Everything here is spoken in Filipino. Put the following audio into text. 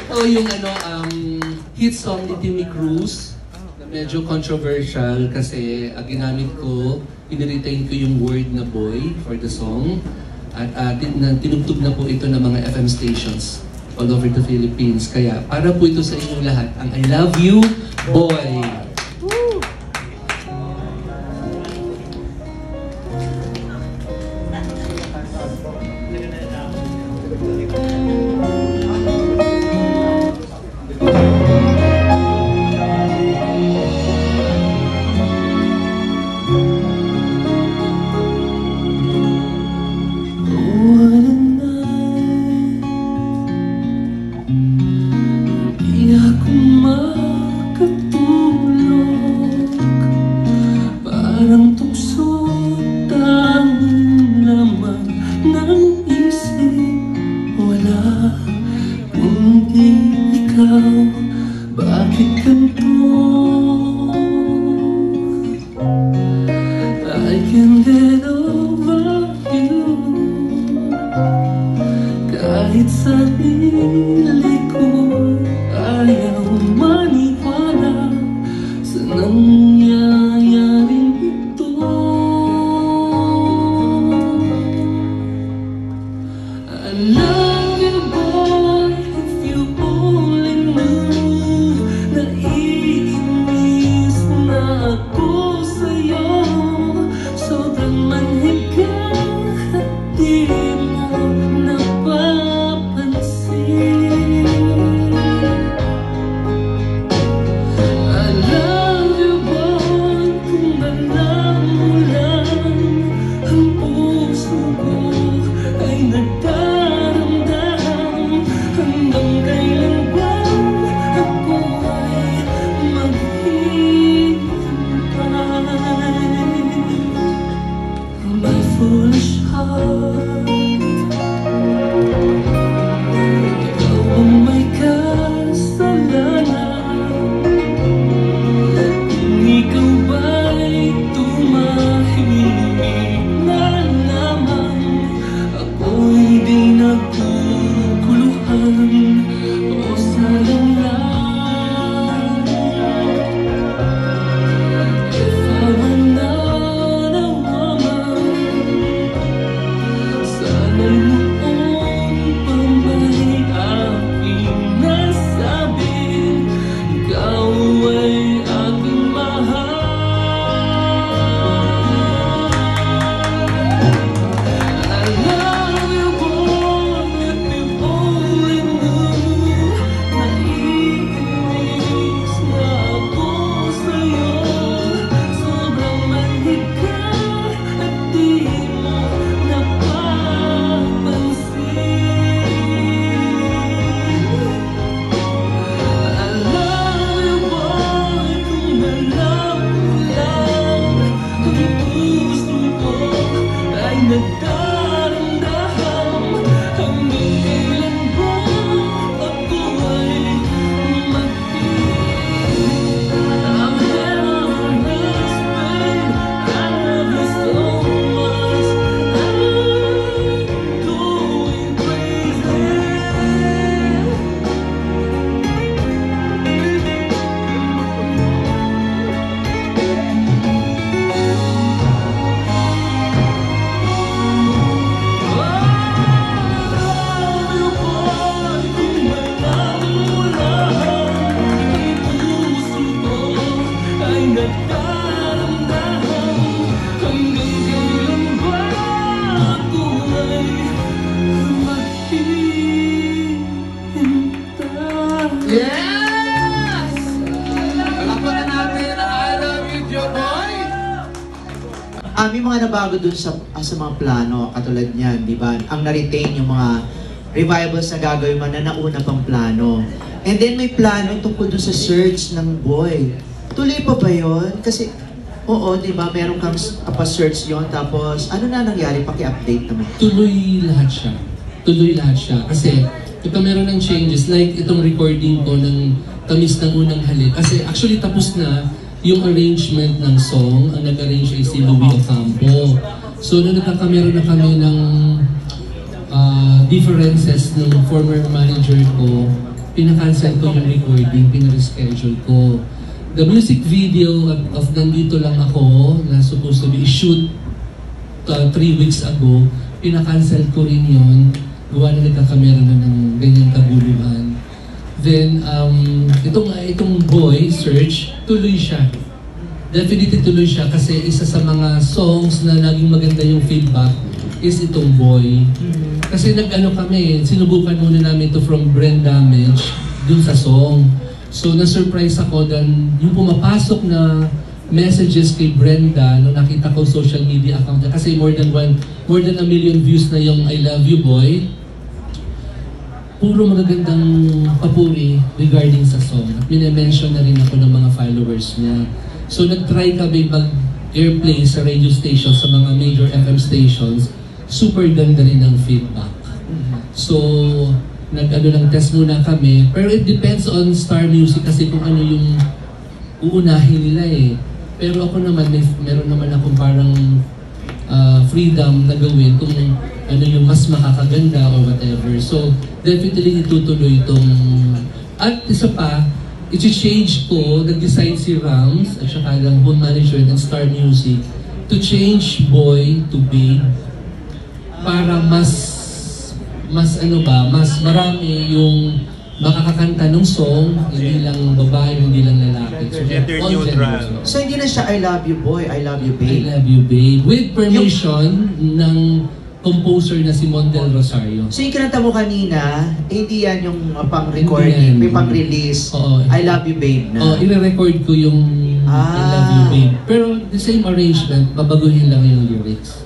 Ito yung hit song ni Timmy Cruz na medyo controversial kasi ginamit ko, piniritain ko yung word na boy for the song at tinugtog na po ito ng mga FM stations all over the Philippines. Kaya para po ito sa inyong lahat, ang I Love You, Boy! Parang tukso tanging laman ng isip, wala kundi ikaw. Bakit ganito? I can't get over you. Kahit sarili ko ayaw maniwala sa nangyayaring ito. I love you, boy, if you only knew. Naiinis na ako sa'yo, sobrang manhid ka at di mo napapansin. I love you, boy, kung alam mo lang, ang puso ko ay nagdaramdam. Hanggang kailan ba ako ay maghihintay? My foolish heart, ikaw ang may kasalanan. Kung ikaw ba'y tumahimik na lamang, ako'y di nagkukuluhan o salanlan. If I were not a woman, sana'y noon pa may aking nasabi, ikaw ay aking mahal. I love you, boy, if you only knew. Naiinis na ako sa'yo, sobrang manhid ka at di mo napapansin. I love you, boy, kung alam mo lang, ang puso ko ay nagdaramdam. Hanggang kailan ba ako ay maghihintay? I'm never this pain, I love you so much, I'm going crazy. Yes! Palakpakan natin ang I Love You, Boy! May mga nabago dun sa mga plano, katulad niyan, di ba? Ang na-retain yung mga revivals na gagawin man na nauna pang plano. And then may plano tungkol dun sa search ng boy. Tuloy pa ba yun? Kasi, oo, di ba? Meron kang pa-search yon. Tapos, ano na nangyari? Paki-update naman. Tuloy lahat siya. Tuloy lahat siya. Kasi, ito meron ng changes. Like, itong recording ko ng Tamis ng Unang Halik. Kasi, actually, tapos na yung arrangement ng song. Ang nag-arrange ay si Louie Ocampo. So, nagkakameron na kami ng differences ng former manager ko pinakancel ko yung recording, pinareschedule ko. The music video of Nandito Lang Ako, na supposed to be shoot 3 weeks ago, pinakancel ko rin yun. Gawa na nagkakamera na ng ganyang kaguluhan. Then, itong Boy, Search, tuloy siya. Definitely tuloy siya kasi isa sa mga songs na naging maganda yung feedback is itong Boy. Kasi kami, sinubukan muna namin to from brain damage dun sa song. So, na-surprise ako dahil yung pumapasok na messages kay Brenda nung nakita ko social media account niya kasi more than 1 million views na yung I Love You Boy. Puro magagandang papuri regarding sa song. At minimension na rin ako ng mga followers niya. So nag-try kami mag-airplay sa radio stations, sa mga major FM stations. Super ganda rin ang feedback. So nag-lang test muna kami. Pero it depends on Star Music kasi kung ano yung uunahin nila eh. Pero ako naman, meron naman akong parang freedom na gawin kung ano yung mas makakaganda or whatever. So, definitely itutuloy itong... At isa pa, i-change ko, nag-decide si Rams at saka ng Home Management and Star Music to change Boy to Babe para mas marami yung makakakanta ng song, hindi lang babae, hindi lang lalaki. So, Gender all neutral. genders. So hindi na siya I Love You Boy, I Love You I Babe. Love You Babe. With permission ng composer na si Mondel Rosario. So yung kinanta mo kanina, hindi yan yung Hindi pang-recording, yan. may pang-release. Oo. I Love You Babe na. Oh, i-record ko yung I Love You Babe. Pero the same arrangement, babaguhin lang yung lyrics.